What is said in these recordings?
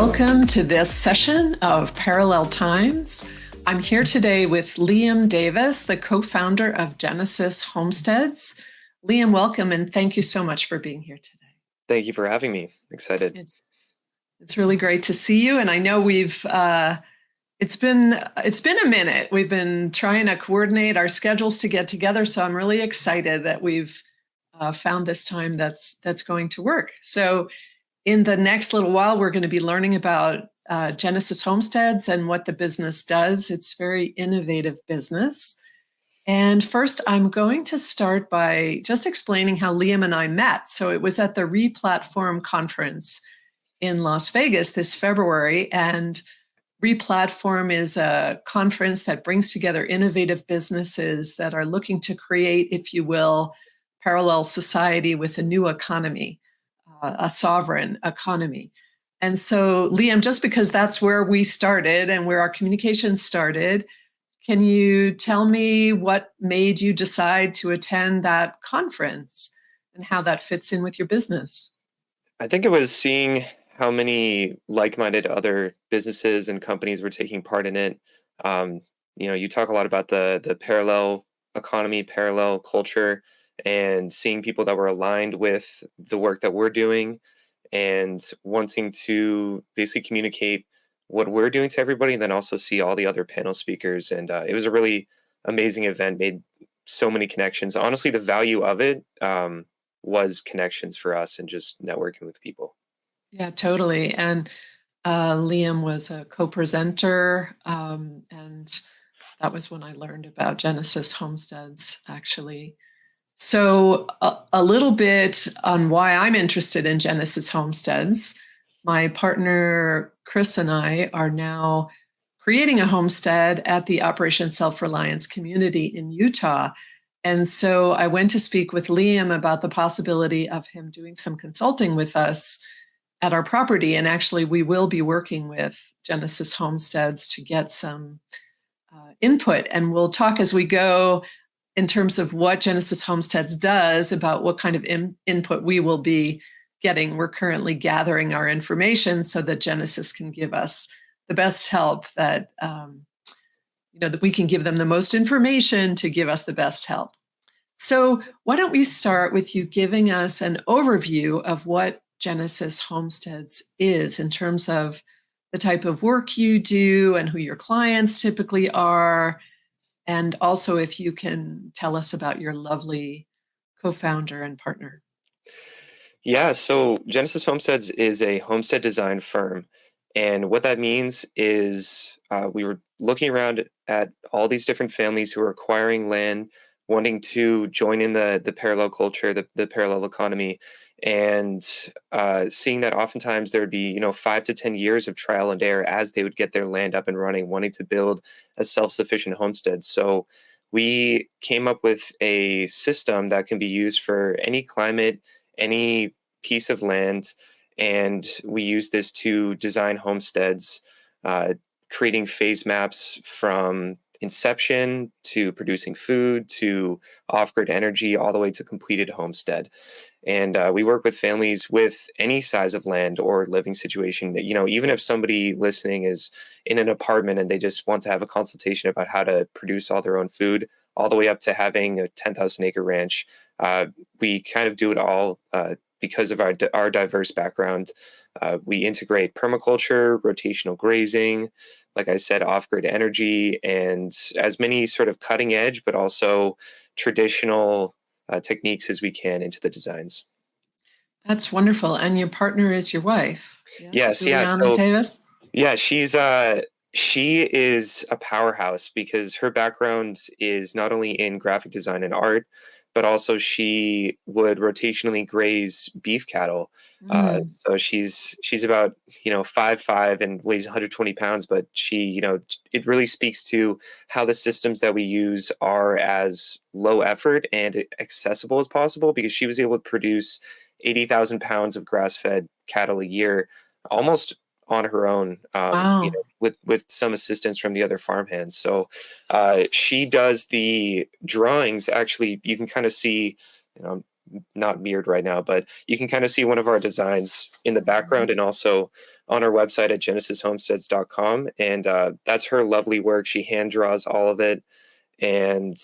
Welcome to this session of Parallel Times. I'm here today with Liam Davis, the co-founder of Genesis Homesteads. Liam, welcome, and thank you so much for being here today. Thank you for having me. Excited. It's really great to see you, and I know it's been a minute. We've been trying to coordinate our schedules to get together, so I'm really excited that we've found this time that's going to work. So in the next little while, we're going to be learning about Genesis Homesteads and what the business does. It's very innovative business. And first, I'm going to start by just explaining how Liam and I met. So it was at the Replatform conference in Las Vegas this February. And Replatform is a conference that brings together innovative businesses that are looking to create, if you will, parallel society with a new economy. A sovereign economy. And so, Liam, just because that's where we started and where our communication started, can you tell me what made you decide to attend that conference and how that fits in with your business? I think it was seeing how many like-minded other businesses and companies were taking part in it. You talk a lot about the parallel economy, parallel culture, and seeing people that were aligned with the work that we're doing and wanting to basically communicate what we're doing to everybody, and then also see all the other panel speakers. And it was a really amazing event, made so many connections. Honestly, the value of it was connections for us and just networking with people. Yeah, totally. And Liam was a co-presenter, and that was when I learned about Genesis Homesteads, actually. So a little bit on why I'm interested in Genesis Homesteads. My partner, Chris, and I are now creating a homestead at the Operation Self-Reliance community in Utah. And so I went to speak with Liam about the possibility of him doing some consulting with us at our property. And actually, we will be working with Genesis Homesteads to get some input. And we'll talk as we go in terms of what Genesis Homesteads does, about what kind of input we will be getting. We're currently gathering our information so that Genesis can give us the best help, that that we can give them the most information to give us the best help. So why don't we start with you giving us an overview of what Genesis Homesteads is in terms of the type of work you do and who your clients typically are. And also, if you can tell us about your lovely co-founder and partner. Yeah, so Genesis Homesteads is a homestead design firm. And what that means is we were looking around at all these different families who are acquiring land, wanting to join in the parallel culture, the parallel economy, and seeing that oftentimes there would be 5 to 10 years of trial and error as they would get their land up and running, wanting to build a self-sufficient homestead. So we came up with a system that can be used for any climate, any piece of land, and we use this to design homesteads, creating phase maps from inception to producing food to off-grid energy, all the way to completed homestead. And we work with families with any size of land or living situation. Even if somebody listening is in an apartment and they just want to have a consultation about how to produce all their own food, all the way up to having a 10,000 acre ranch, we kind of do it all because of our diverse background. We integrate permaculture, rotational grazing, like I said, off-grid energy, and as many sort of cutting edge, but also traditional techniques as we can into the designs. That's wonderful. And your partner is your wife. Yes, yeah. Juliana So Davis. yeah, she is a powerhouse because her background is not only in graphic design and art, but also she would rotationally graze beef cattle. So she's about 5'5" and weighs 120 pounds, but it really speaks to how the systems that we use are as low effort and accessible as possible, because she was able to produce 80,000 pounds of grass-fed cattle a year, almost on her own, Wow. with some assistance from the other farmhands. So she does the drawings. Actually, you can kind of see, not mirrored right now, but you can kind of see one of our designs in the background and also on our website at geneshomesteads.com. And that's her lovely work. She hand draws all of it. And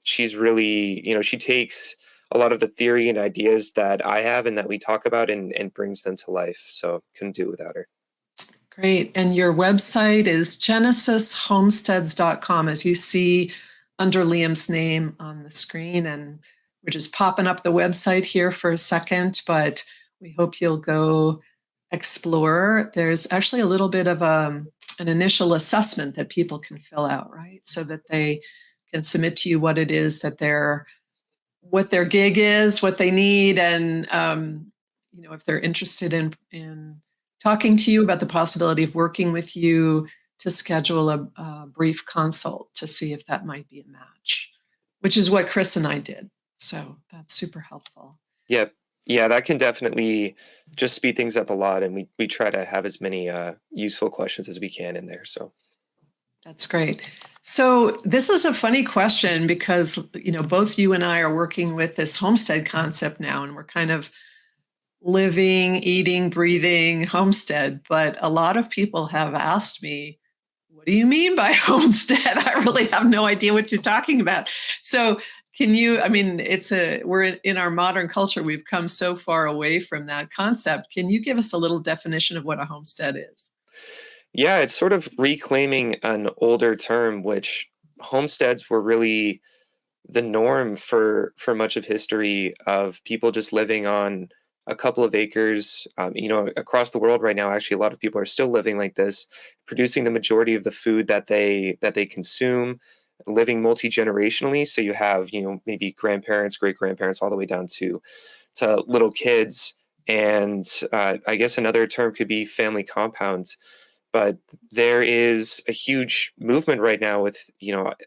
she's really, she takes a lot of the theory and ideas that I have and that we talk about and brings them to life. So couldn't do it without her. Great. And your website is genesishomesteads.com, as you see under Liam's name on the screen. And we're just popping up the website here for a second, but we hope you'll go explore. There's actually a little bit of an initial assessment that people can fill out, right? So that they can submit to you what it is that what their gig is, what they need, and if they're interested in talking to you about the possibility of working with you, to schedule a brief consult to see if that might be a match, which is what Chris and I did. So that's super helpful. Yep. Yeah, that can definitely just speed things up a lot. And we try to have as many useful questions as we can in there. So that's great. So this is a funny question because, both you and I are working with this homestead concept now, and we're kind of living, eating, breathing homestead. But a lot of people have asked me, what do you mean by homestead? I really have no idea what you're talking about. So can you, we're in our modern culture, we've come so far away from that concept. Can you give us a little definition of what a homestead is? Yeah, it's sort of reclaiming an older term, which homesteads were really the norm for much of history, of people just living on a couple of acres. Across the world right now, actually, a lot of people are still living like this, producing the majority of the food that they consume, living multi-generationally. So you have, maybe grandparents, great grandparents, all the way down to little kids. And I guess another term could be family compounds. But there is a huge movement right now with,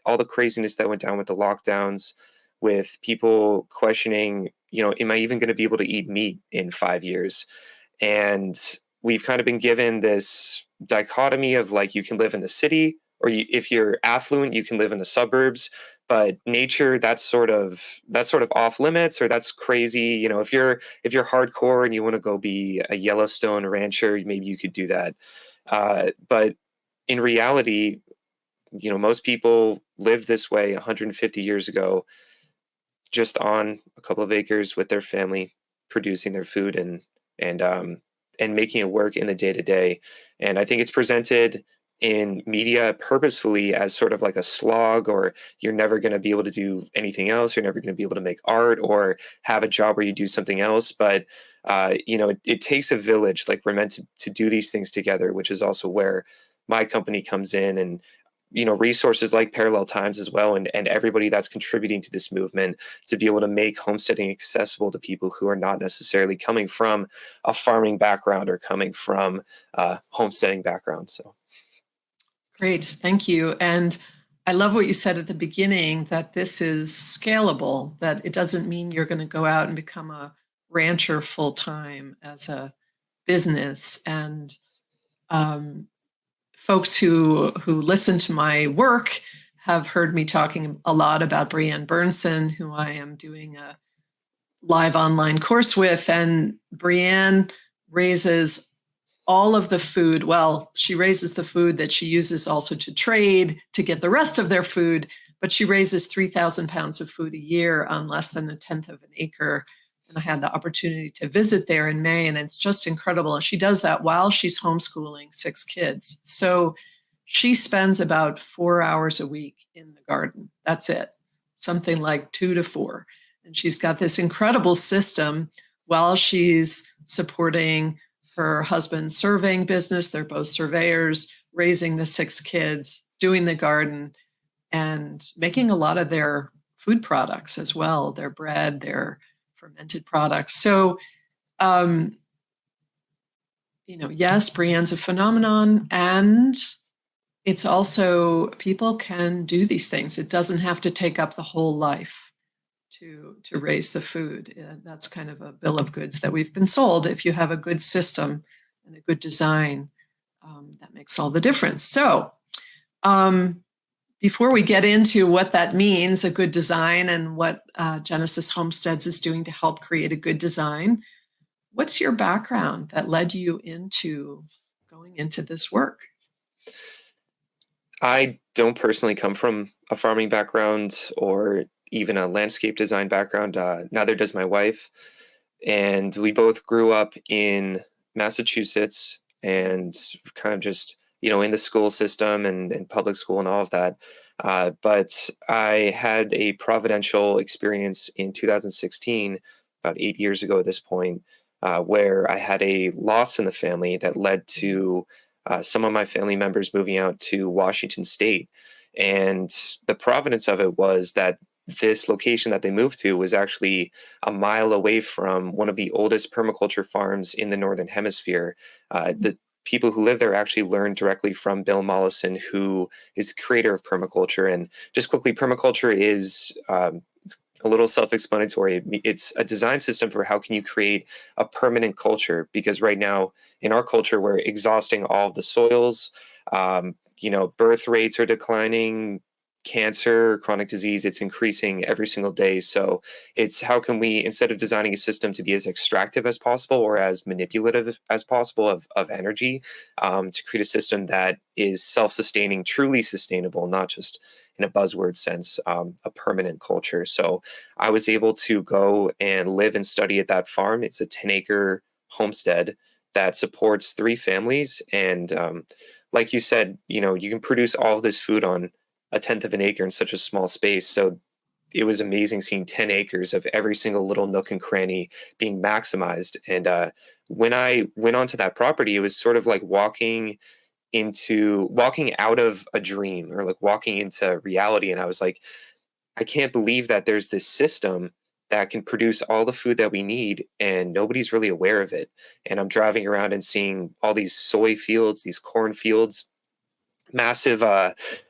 all the craziness that went down with the lockdowns, with people questioning, am I even going to be able to eat meat in 5 years? And we've kind of been given this dichotomy of, like, you can live in the city, or if you're affluent, you can live in the suburbs. But nature, that's sort of off limits, or that's crazy. If you're hardcore and you want to go be a Yellowstone rancher, maybe you could do that. But in reality, most people lived this way 150 years ago, just on a couple of acres with their family, producing their food and making it work in the day to day. And I think it's presented in media purposefully as sort of like a slog, or you're never going to be able to do anything else. You're never going to be able to make art or have a job where you do something else. But it takes a village. Like, we're meant to do these things together, which is also where my company comes in, and resources like Parallel Times as well, and everybody that's contributing to this movement, to be able to make homesteading accessible to people who are not necessarily coming from a farming background or coming from a homesteading background. So great, thank you. And I love what you said at the beginning, that this is scalable, that it doesn't mean you're going to go out and become a rancher full time as a business. And folks who listen to my work have heard me talking a lot about Brianne Burnson, who I am doing a live online course with. And Brianne raises all of the food. Well, she raises the food that she uses also to trade to get the rest of their food, but she raises 3,000 pounds of food a year on less than a tenth of an acre. And I had the opportunity to visit there in May, and it's just incredible. And she does that while she's homeschooling 6 kids. So she spends about 4 hours a week in the garden. That's it, something like 2 to 4. And she's got this incredible system while she's supporting her husband's surveying business. They're both surveyors, raising the 6 kids, doing the garden, and making a lot of their food products as well, their bread, their fermented products. So, yes, Brienne's a phenomenon, and it's also, people can do these things. It doesn't have to take up the whole life to raise the food. That's kind of a bill of goods that we've been sold. If you have a good system and a good design, that makes all the difference. So, before we get into what that means, a good design, and what Genesis Homesteads is doing to help create a good design, what's your background that led you into going into this work? I don't personally come from a farming background or even a landscape design background. Neither does my wife. And we both grew up in Massachusetts and kind of just, in the school system and public school and all of that. But I had a providential experience in 2016, about 8 years ago at this point, where I had a loss in the family that led to some of my family members moving out to Washington State. And the providence of it was that this location that they moved to was actually a mile away from one of the oldest permaculture farms in the Northern Hemisphere. The people who live there actually learned directly from Bill Mollison, who is the creator of permaculture. And just quickly, permaculture is it's a little self-explanatory. It's a design system for how can you create a permanent culture, because right now in our culture, we're exhausting all of the soils. Birth rates are declining, cancer, chronic disease, it's increasing every single day. So it's how can we, instead of designing a system to be as extractive as possible or as manipulative as possible of energy, to create a system that is self-sustaining, truly sustainable, not just in a buzzword sense, a permanent culture. So I was able to go and live and study at that farm. It's a 10-acre homestead that supports 3 families. And like you said, you can produce all of this food on a tenth of an acre in such a small space. So it was amazing seeing 10 acres of every single little nook and cranny being maximized. And when I went onto that property, it was sort of like walking out of a dream, or like walking into reality. And I was like, I can't believe that there's this system that can produce all the food that we need and nobody's really aware of it. And I'm driving around and seeing all these soy fields, these corn fields, massive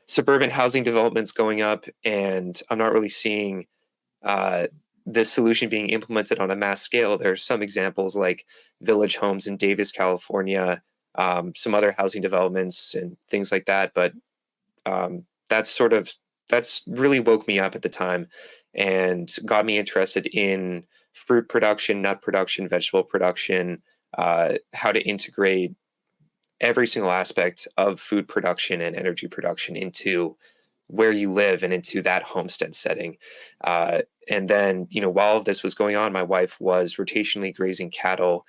suburban housing developments going up, and I'm not really seeing this solution being implemented on a mass scale. There are some examples like village homes in Davis, California, some other housing developments and things like that. But that's really woke me up at the time and got me interested in fruit production, nut production, vegetable production, how to integrate every single aspect of food production and energy production into where you live and into that homestead setting. And then, while all of this was going on, my wife was rotationally grazing cattle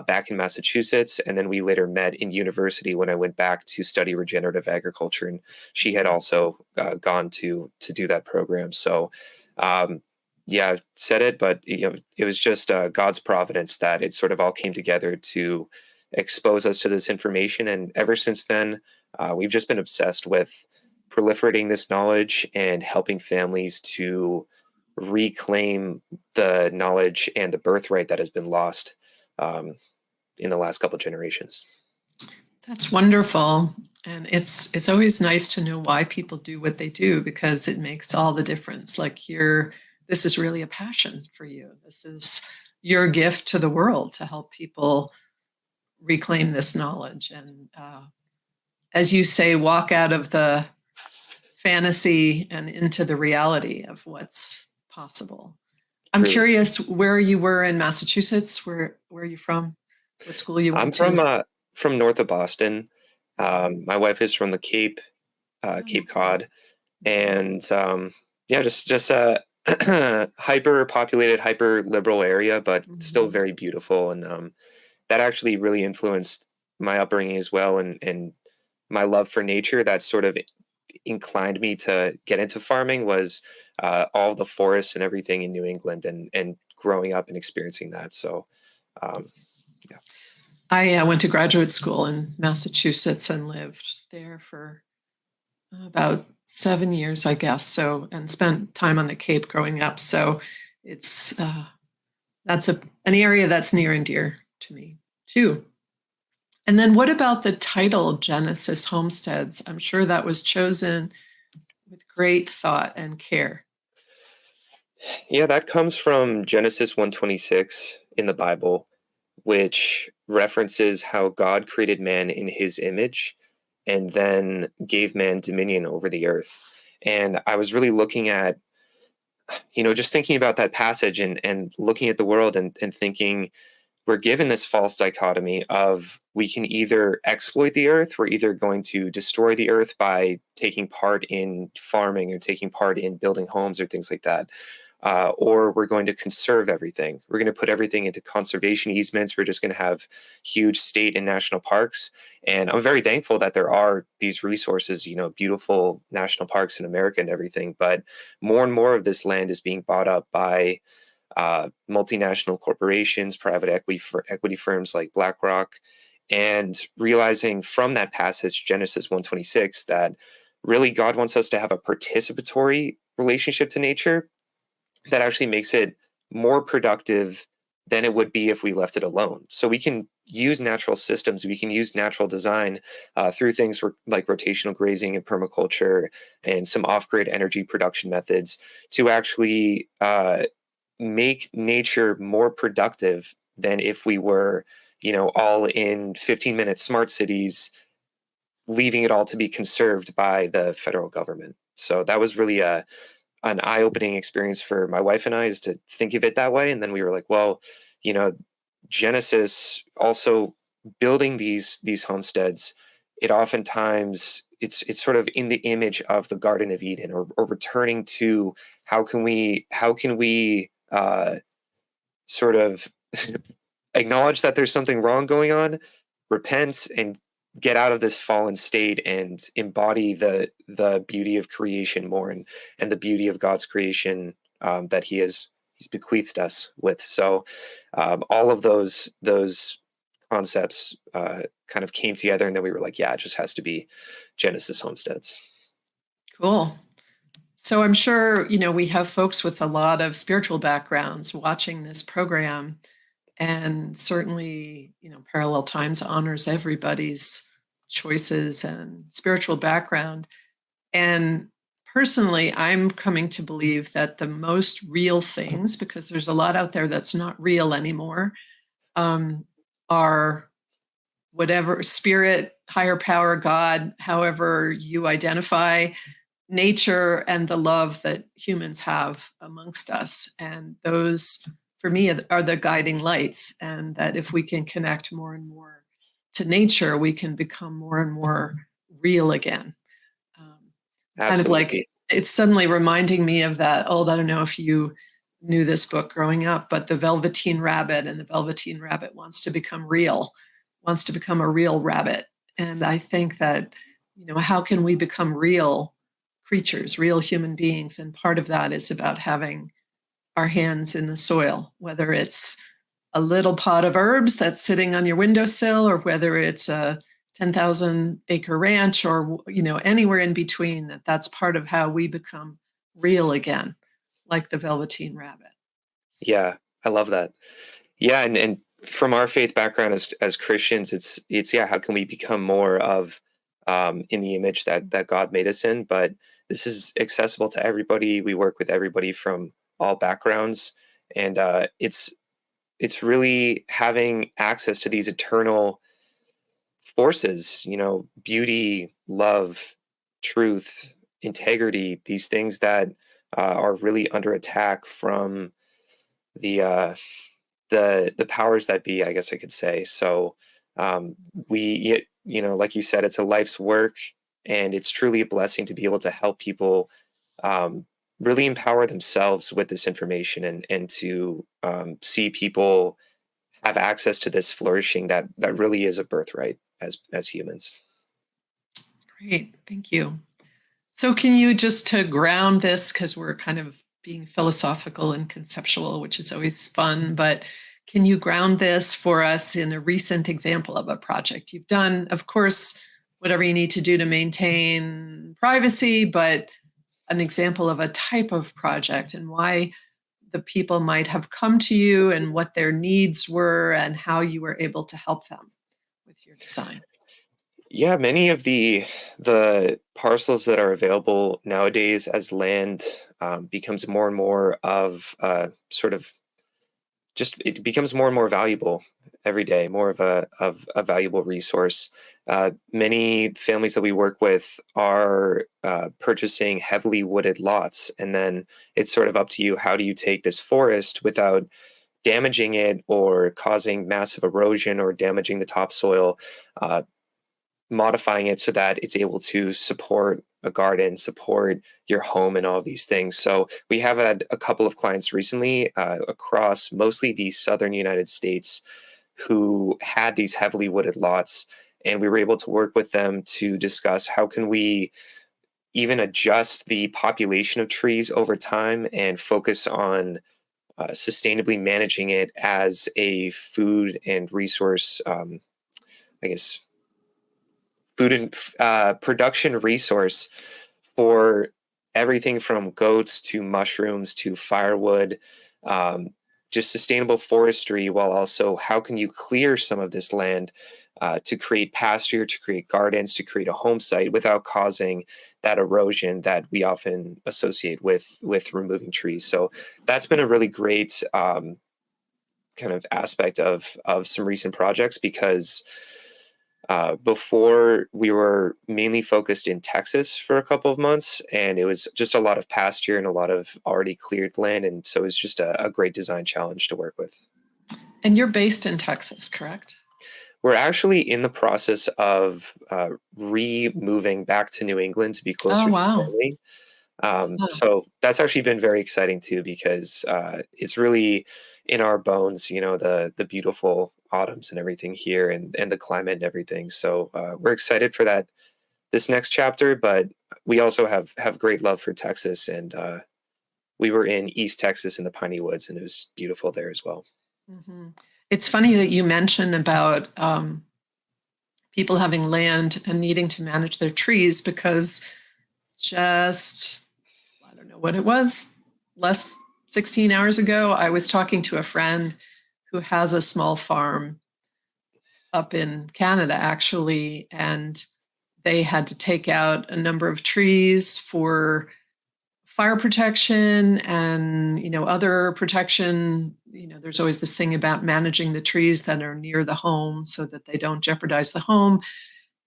back in Massachusetts. And then we later met in university when I went back to study regenerative agriculture. And she had also gone to do that program. So, yeah, I've said it, but it was just God's providence that it sort of all came together to expose us to this information. And ever since then, we've just been obsessed with proliferating this knowledge and helping families to reclaim the knowledge and the birthright that has been lost in the last couple of generations. That's wonderful. And it's always nice to know why people do what they do, because it makes all the difference. Like this is really a passion for you. This is your gift to the world to help people reclaim this knowledge. And as you say, walk out of the fantasy and into the reality of what's possible. I'm Truly. curious where you were in Massachusetts. Where are you from? What school you went I'm to? from north of Boston. My wife is from the Cape, Cape Cod, and yeah, just a hyper populated, hyper liberal area, but still very beautiful. And that actually really influenced my upbringing as well, and my love for nature. That sort of inclined me to get into farming was all the forests and everything in New England, and growing up and experiencing that. So, yeah. I went to graduate school in Massachusetts and lived there for about 7 years, I guess. So, and spent time on the Cape growing up. So, it's that's an area that's near and dear to me too. And then, what about the title Genesis Homesteads? I'm sure that was chosen with great thought and care. Yeah, that comes from Genesis 1:26 in the Bible, which references how God created man in his image and then gave man dominion over the earth. And I was really looking at, just thinking about that passage and looking at the world and thinking, we're given this false dichotomy of we can either exploit the earth, we're either going to destroy the earth by taking part in farming or taking part in building homes or things like that, or we're going to conserve everything. We're going to put everything into conservation easements. We're just going to have huge state and national parks. And I'm very thankful that there are these resources, beautiful national parks in America and everything. But more and more of this land is being bought up by multinational corporations, private equity firms like BlackRock, and realizing from that passage, Genesis 1:26, that really God wants us to have a participatory relationship to nature that actually makes it more productive than it would be if we left it alone. So we can use natural systems, we can use natural design through things like rotational grazing and permaculture and some off-grid energy production methods to actually make nature more productive than if we were, all in 15-minute smart cities, leaving it all to be conserved by the federal government. So that was really an eye-opening experience for my wife and I, is to think of it that way. And then we were like, well, Genesis also building these homesteads, it oftentimes it's sort of in the image of the Garden of Eden, or returning to how can we sort of acknowledge that there's something wrong going on, repent, and get out of this fallen state and embody the beauty of creation more, and the beauty of God's creation that he's bequeathed us with. So all of those concepts kind of came together, and then we were like, yeah, it just has to be Genesis Homesteads. Cool. So I'm sure, we have folks with a lot of spiritual backgrounds watching this program, and certainly, Parallel Times honors everybody's choices and spiritual background. And personally, I'm coming to believe that the most real things, because there's a lot out there that's not real anymore, are whatever spirit, higher power, God, however you identify, nature, and the love that humans have amongst us. And those, for me, are the guiding lights. And that if we can connect more and more to nature, we can become more and more real again. Kind of like, it's suddenly reminding me of that old, I don't know if you knew this book growing up, but The Velveteen Rabbit, and the Velveteen Rabbit wants to become a real rabbit. And I think that, how can we become real creatures, real human beings? And part of that is about having our hands in the soil, whether it's a little pot of herbs that's sitting on your windowsill, or whether it's a 10,000 acre ranch, or, anywhere in between. That's part of how we become real again, like the Velveteen Rabbit. Yeah, I love that. Yeah. And from our faith background as Christians, it's how can we become more of in the image that God made us in? But this is accessible to everybody. We work with everybody from all backgrounds, and it's really having access to these eternal forces, beauty, love, truth, integrity, these things that are really under attack from the powers that be, I guess I could say. So like you said, it's a life's work, and it's truly a blessing to be able to help people really empower themselves with this information, and to see people have access to this flourishing that really is a birthright as humans. Great, thank you. So can you, just to ground this, because we're kind of being philosophical and conceptual, which is always fun, but can you ground this for us in a recent example of a project you've done? Of course, whatever you need to do to maintain privacy, but an example of a type of project, and why the people might have come to you, and what their needs were, and how you were able to help them with your design. Yeah, many of the parcels that are available nowadays as land becomes more and more of sort of just it becomes more and more valuable every day, more of a valuable resource. Many families that we work with are purchasing heavily wooded lots, and then it's sort of up to you. How do you take this forest without damaging it or causing massive erosion or damaging the topsoil, modifying it so that it's able to support a garden, support your home, and all of these things. So we have had a couple of clients recently across mostly the southern United States who had these heavily wooded lots, and we were able to work with them to discuss how can we even adjust the population of trees over time and focus on sustainably managing it as a food and resource, I guess, food and production resource for everything from goats to mushrooms to firewood, um, just sustainable forestry, while also how can you clear some of this land to create pasture, to create gardens, to create a home site without causing that erosion that we often associate with removing trees. So that's been a really great kind of aspect of some recent projects, because before we were mainly focused in Texas for a couple of months, and it was just a lot of pasture and a lot of already cleared land. And so it was just a great design challenge to work with. And you're based in Texas, correct? We're actually in the process of re-moving back to New England to be Oh, closer to wow. family. Yeah. So that's actually been very exciting too, because it's really in our bones, the beautiful autumns and everything here, and the climate and everything. So we're excited for this next chapter, but we also have great love for Texas, and we were in East Texas in the Piney Woods, and it was beautiful there as well. Mm-hmm. It's funny that you mentioned about people having land and needing to manage their trees, because just, I don't know what it was, less 16 hours ago, I was talking to a friend who has a small farm up in Canada, actually, and they had to take out a number of trees for fire protection and other protection. There's always this thing about managing the trees that are near the home so that they don't jeopardize the home.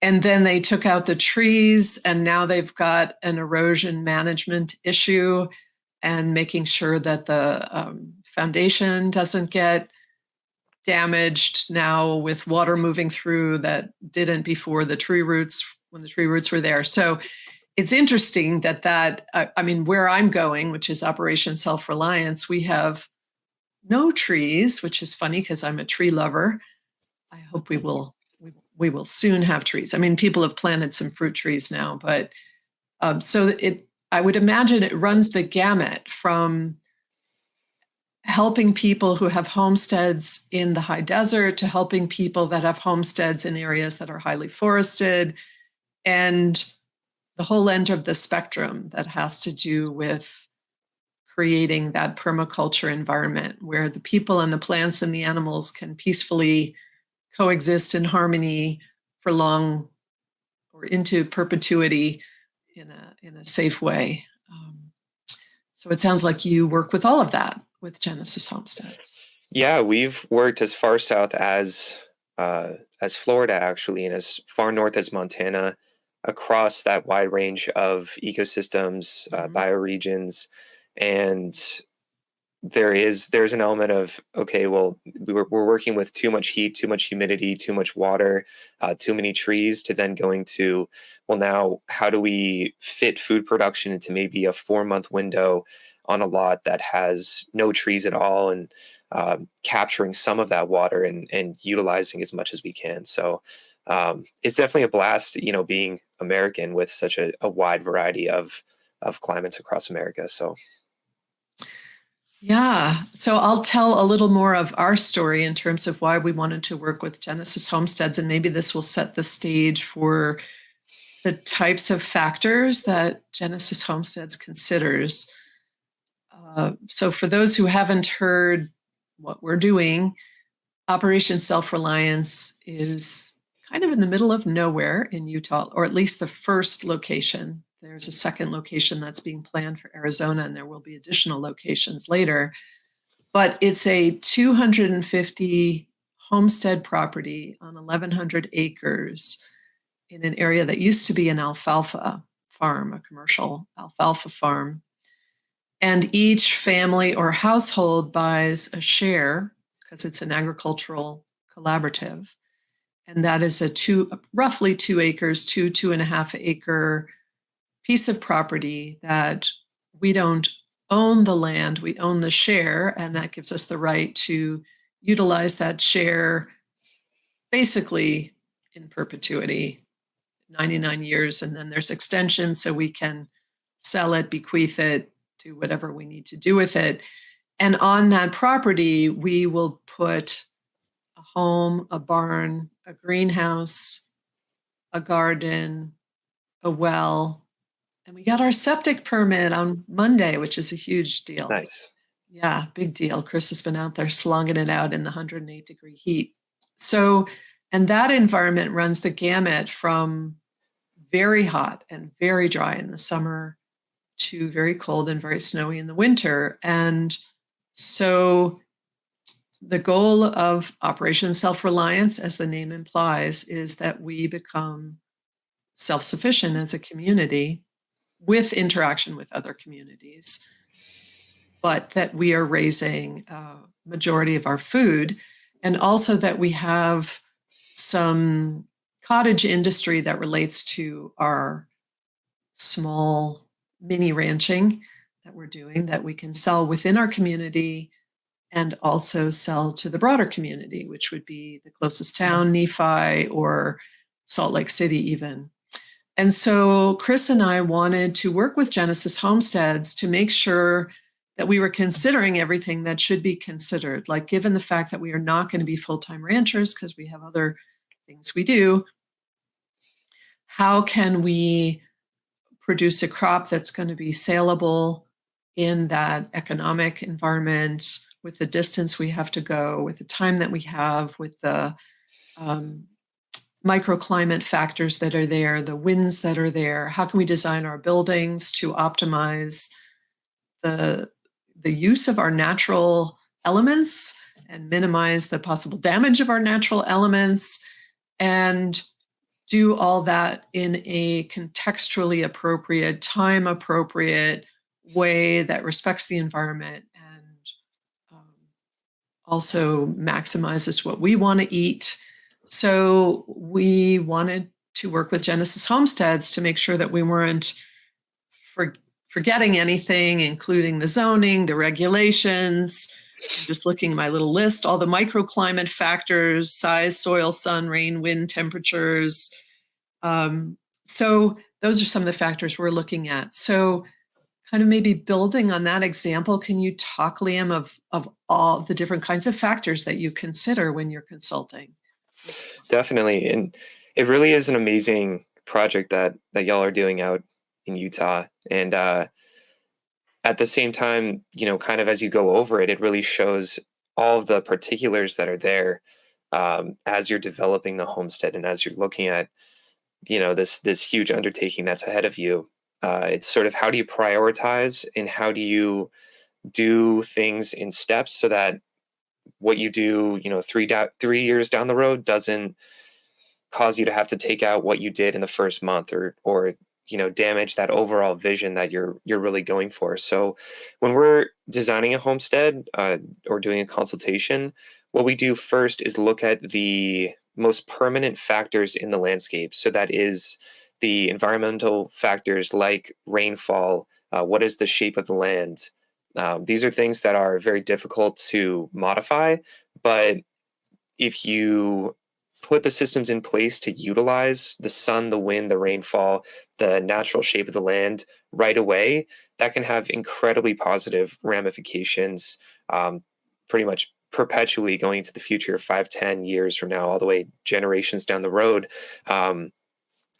And then they took out the trees, and now they've got an erosion management issue and making sure that the foundation doesn't get damaged now with water moving through that didn't before the tree roots, when the tree roots were there. So it's interesting that I mean, where I'm going, which is Operation Self-Reliance, we have no trees, which is funny because I'm a tree lover. I hope we will soon have trees. I mean, people have planted some fruit trees now, but I would imagine it runs the gamut from helping people who have homesteads in the high desert to helping people that have homesteads in areas that are highly forested, and the whole end of the spectrum that has to do with creating that permaculture environment where the people and the plants and the animals can peacefully coexist in harmony for long or into perpetuity in a safe way. So it sounds like you work with all of that with Genesis Homesteads. Yeah, we've worked as far south as Florida, actually, and as far north as Montana, across that wide range of ecosystems, bioregions, and there's an element of, okay, well, we're working with too much heat, too much humidity, too much water, too many trees, to then going to, well, now how do we fit food production into maybe a 4-month window on a lot that has no trees at all, and capturing some of that water and utilizing as much as we can. So it's definitely a blast, being American with such a wide variety of climates across America. So. Yeah. So I'll tell a little more of our story in terms of why we wanted to work with Genesis Homesteads, and maybe this will set the stage for the types of factors that Genesis Homesteads considers. So for those who haven't heard what we're doing, Operation Self-Reliance is kind of in the middle of nowhere in Utah, or at least the first location. There's a second location that's being planned for Arizona, and there will be additional locations later. but it's a 250 homestead property on 1,100 acres in an area that used to be an alfalfa farm, a commercial alfalfa farm. And each family or household buys a share because it's an agricultural collaborative. And that is roughly 2 acres, 2.5 acre piece of property that we don't own the land, we own the share, and that gives us the right to utilize that share basically in perpetuity, 99 years, and then there's extensions so we can sell it, bequeath it, do whatever we need to do with it. And on that property, we will put a home, a barn, a greenhouse, a garden, a well, and we got our septic permit on Monday, which is a huge deal. Nice. Yeah, big deal. Chris has been out there slunging it out in the 108-degree heat. So, and that environment runs the gamut from very hot and very dry in the summer to very cold and very snowy in the winter. And so the goal of Operation Self-Reliance, as the name implies, is that we become self-sufficient as a community with interaction with other communities, but that we are raising a majority of our food, and also that we have some cottage industry that relates to our small mini ranching that we're doing that we can sell within our community and also sell to the broader community, which would be the closest town, Nephi, or Salt Lake City even. And so Chris and I wanted to work with Genesis Homesteads to make sure that we were considering everything that should be considered. Like, given the fact that we are not going to be full-time ranchers because we have other things we do, how can we produce a crop that's going to be saleable in that economic environment, with the distance we have to go, with the time that we have, with the microclimate factors that are there, the winds that are there? How can we design our buildings to optimize the use of our natural elements and minimize the possible damage of our natural elements, and do all that in a contextually appropriate, time appropriate way that respects the environment and also maximizes what we want to eat. So we wanted to work with Genesis Homesteads to make sure that we weren't forgetting anything, including the zoning, the regulations. I'm just looking at my little list, all the microclimate factors: size, soil, sun, rain, wind, temperatures. So those are some of the factors we're looking at. So kind of maybe building on that example, can you talk, Liam, of all the different kinds of factors that you consider when you're consulting? Definitely. And it really is an amazing project that y'all are doing out in Utah. And at the same time, kind of as you go over it, it really shows all of the particulars that are there as you're developing the homestead and as you're looking at, this huge undertaking that's ahead of you. It's sort of, how do you prioritize and how do you do things in steps so that what you do, 3 years down the road doesn't cause you to have to take out what you did in the first month or damage that overall vision that you're really going for. So when we're designing a homestead or doing a consultation, what we do first is look at the most permanent factors in the landscape. So that is the environmental factors like rainfall, what is the shape of the land. These are things that are very difficult to modify, but if you put the systems in place to utilize the sun, the wind, the rainfall, the natural shape of the land right away, that can have incredibly positive ramifications, pretty much perpetually going into the future, 5-10 years from now, all the way generations down the road.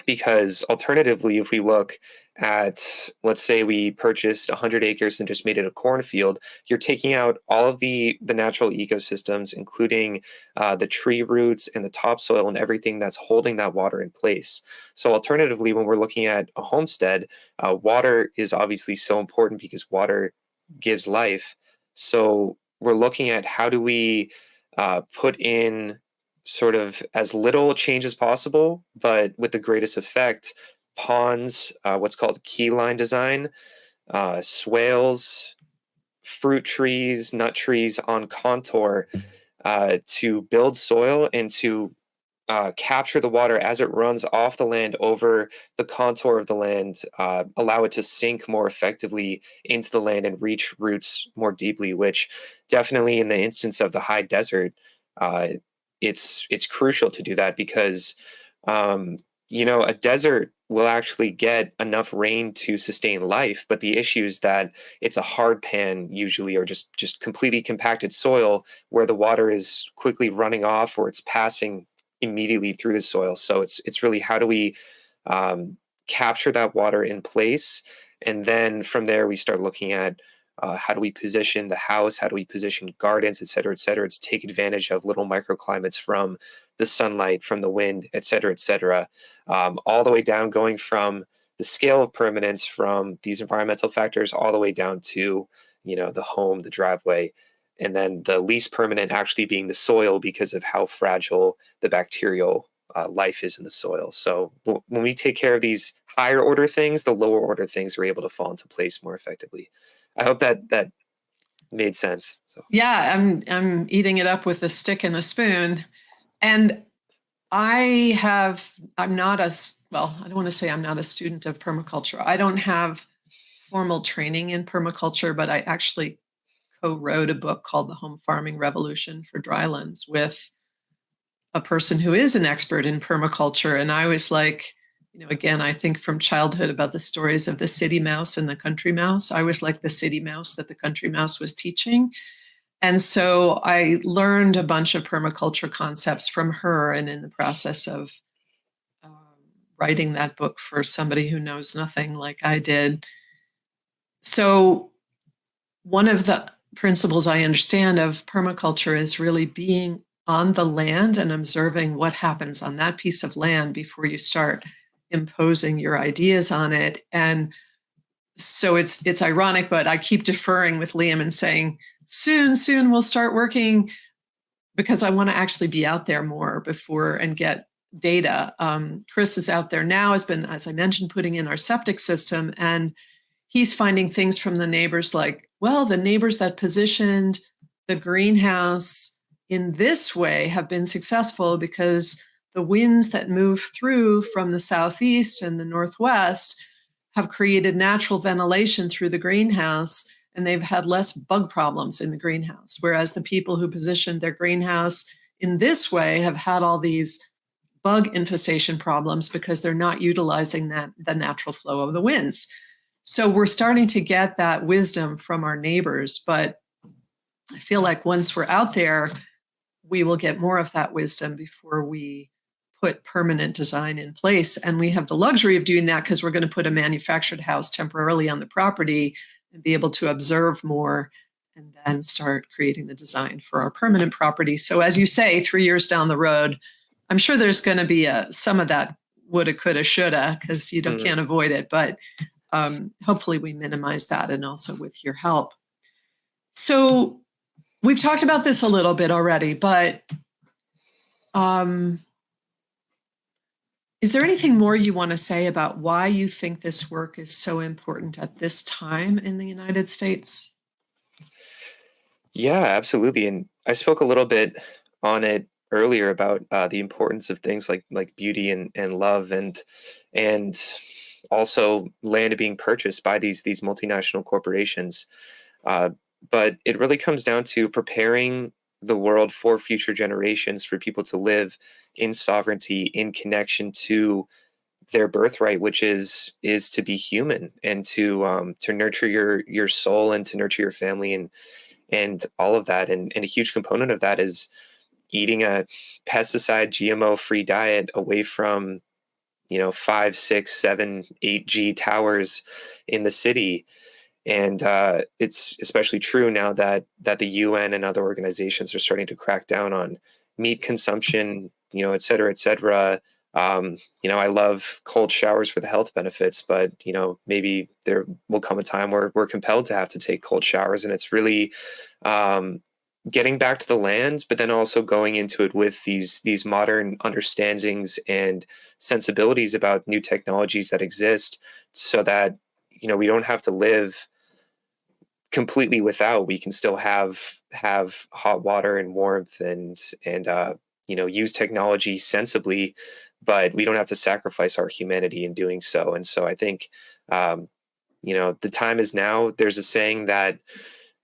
Because alternatively, if we look at, let's say we purchased 100 acres and just made it a cornfield, you're taking out all of the natural ecosystems, including the tree roots and the topsoil and everything that's holding that water in place. So alternatively, when we're looking at a homestead, water is obviously so important because water gives life. So we're looking at how do we put in sort of as little change as possible, but with the greatest effect. Ponds, what's called key line design, swales, fruit trees, nut trees on contour to build soil and to capture the water as it runs off the land over the contour of the land, allow it to sink more effectively into the land and reach roots more deeply, which definitely in the instance of the high desert, uh, it's crucial to do that because a desert will actually get enough rain to sustain life, but the issue is that it's a hard pan usually, or just completely compacted soil where the water is quickly running off or it's passing immediately through the soil. So it's really how do we capture that water in place, and then from there we start looking at how do we position the house, how do we position gardens, et cetera, to take advantage of little microclimates from the sunlight, from the wind, et cetera, all the way down, going from the scale of permanence from these environmental factors all the way down to the home, the driveway, and then the least permanent actually being the soil because of how fragile the bacterial life is in the soil. So when we take care of these higher order things, the lower order things are able to fall into place more effectively. I hope that made sense. So Yeah, I'm eating it up with a stick and a spoon. And I'm not I don't want to say I'm not a student of permaculture. I don't have formal training in permaculture, but I actually co-wrote a book called The Home Farming Revolution for Drylands with a person who is an expert in permaculture. And I was like, again, I think from childhood about the stories of the city mouse and the country mouse. I was like the city mouse that the country mouse was teaching. And so I learned a bunch of permaculture concepts from her, and in the process of writing that book for somebody who knows nothing like I did. So one of the principles I understand of permaculture is really being on the land and observing what happens on that piece of land before you start imposing your ideas on it. And so it's ironic, but I keep deferring with Liam and saying, soon we'll start working, because I want to actually be out there more before and get data. Chris is out there now, has been, as I mentioned, putting in our septic system, and he's finding things from the neighbors like, well, the neighbors that positioned the greenhouse in this way have been successful because the winds that move through from the southeast and the northwest have created natural ventilation through the greenhouse, and they've had less bug problems in the greenhouse. Whereas the people who positioned their greenhouse in this way have had all these bug infestation problems because they're not utilizing the natural flow of the winds. So we're starting to get that wisdom from our neighbors, but I feel like once we're out there, we will get more of that wisdom before we put permanent design in place. And we have the luxury of doing that because we're going to put a manufactured house temporarily on the property and be able to observe more and then start creating the design for our permanent property. So as you say, 3 years down the road, I'm sure there's going to be some of that woulda, coulda, shoulda, because you can't avoid it. But hopefully we minimize that, and also with your help. So we've talked about this a little bit already, but is there anything more you want to say about why you think this work is so important at this time in the United States? yeah, absolutely. And I spoke a little bit on it earlier about the importance of things like beauty and love and also land being purchased by these multinational corporations. But it really comes down to preparing the world for future generations, for people to live in sovereignty, in connection to their birthright, which is to be human and to nurture your soul and to nurture your family and all of that. And a huge component of that is eating a pesticide GMO free diet away from 5, 6, 7, 8G towers in the city. And it's especially true now that the UN and other organizations are starting to crack down on meat consumption, et cetera, et cetera. I love cold showers for the health benefits, but maybe there will come a time where we're compelled to have to take cold showers, and it's really getting back to the land, but then also going into it with these modern understandings and sensibilities about new technologies that exist, so that we don't have to live completely without. We can still have hot water and warmth and use technology sensibly, but we don't have to sacrifice our humanity in doing so. And so I think the time is now. There's a saying that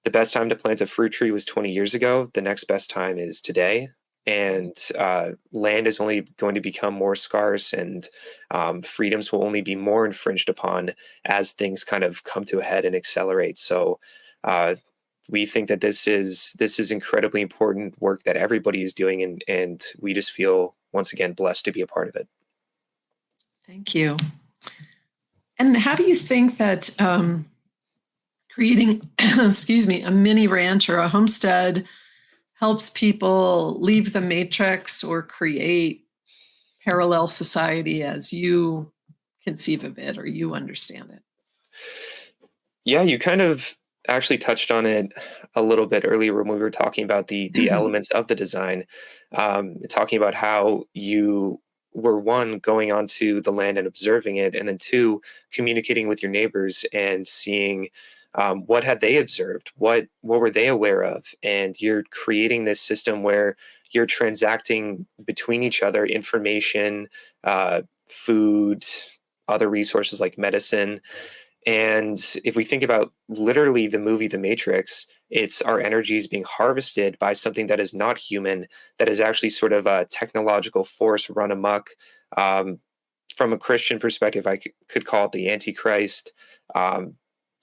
the best time to plant a fruit tree was 20 years ago. The next best time is today. And land is only going to become more scarce, and freedoms will only be more infringed upon as things kind of come to a head and accelerate. So we think that this is incredibly important work that everybody is doing, and we just feel once again blessed to be a part of it. Thank you. And how do you think that creating, excuse me, a mini ranch or a homestead helps people leave the matrix or create parallel society as you conceive of it or you understand it? Yeah, you kind of actually touched on it a little bit earlier when we were talking about the elements of the design, talking about how you were, one, going onto the land and observing it, and then two, communicating with your neighbors and seeing what had they observed, what were they aware of, and you're creating this system where you're transacting between each other information, food, other resources like medicine. And if we think about literally the movie The Matrix, it's our energies being harvested by something that is not human, that is actually sort of a technological force run amok. From a Christian perspective, I could call it the Antichrist.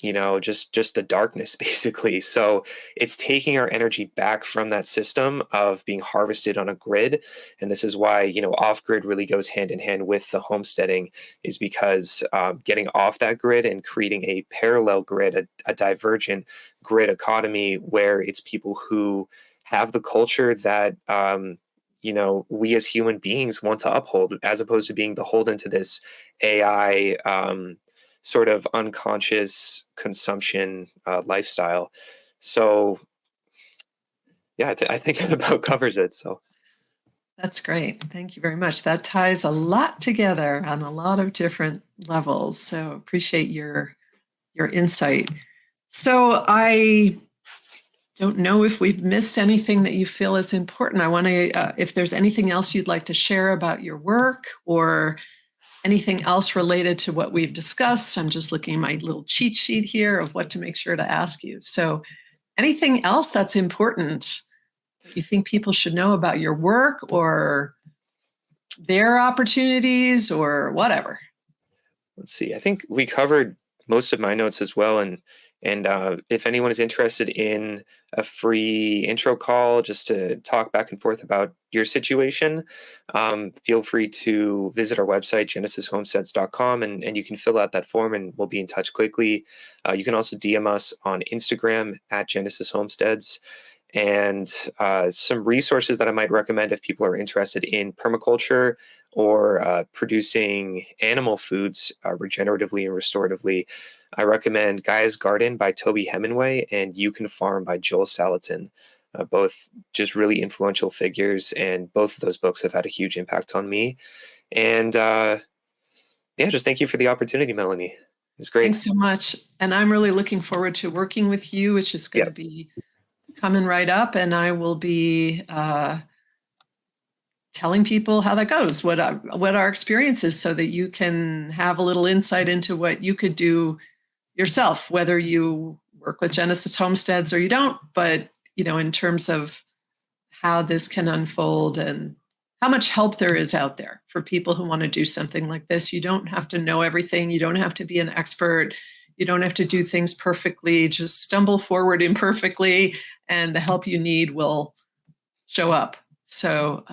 Just the darkness, basically. So it's taking our energy back from that system of being harvested on a grid. And this is why, off grid really goes hand in hand with the homesteading, is because getting off that grid and creating a parallel grid, a divergent grid economy where it's people who have the culture that, we as human beings want to uphold, as opposed to being beholden to this AI, sort of unconscious consumption lifestyle. So, yeah, I think that about covers it. So That's great. Thank you very much. That ties a lot together on a lot of different levels. So appreciate your insight. So I don't know if we've missed anything that you feel is important. I want to, if there's anything else you'd like to share about your work or anything else related to what we've discussed. I'm just looking at my little cheat sheet here of what to make sure to ask you. So anything else that's important that you think people should know about your work or their opportunities or whatever? let's see. I think we covered most of my notes as well. And if anyone is interested in a free intro call just to talk back and forth about your situation, feel free to visit our website, genesishomesteads.com, and you can fill out that form and we'll be in touch quickly. You can also DM us on Instagram at Genesis Homesteads. And some resources that I might recommend if people are interested in permaculture or producing animal foods regeneratively and restoratively. I recommend Gaia's Garden by Toby Hemingway and You Can Farm by Joel Salatin. Both just really influential figures, and both of those books have had a huge impact on me. And just thank you for the opportunity, Melanie. It's great. Thanks so much. And I'm really looking forward to working with you, which is going to be coming right up. And I will be telling people how that goes, what our experience is, so that you can have a little insight into what you could do yourself, whether you work with Genesis Homesteads or you don't, but in terms of how this can unfold and how much help there is out there for people who want to do something like this. You don't have to know everything. You don't have to be an expert. You don't have to do things perfectly. Just stumble forward imperfectly and the help you need will show up. So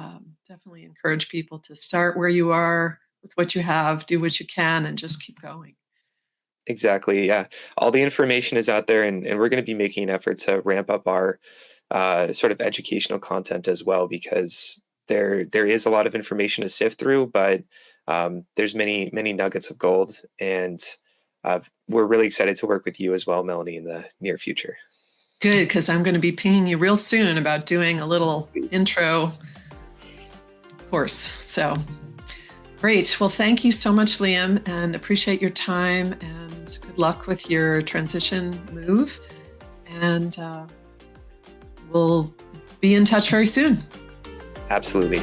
definitely encourage people to start where you are with what you have, do what you can, and just keep going. Exactly. Yeah. All the information is out there, and we're going to be making an effort to ramp up our sort of educational content as well, because there is a lot of information to sift through, but there's many nuggets of gold, and we're really excited to work with you as well, Melanie, in the near future. Good, because I'm going to be pinging you real soon about doing a little intro course. So great. Well, thank you so much, Liam, and appreciate your time, and good luck with your transition move. And we'll be in touch very soon. Absolutely.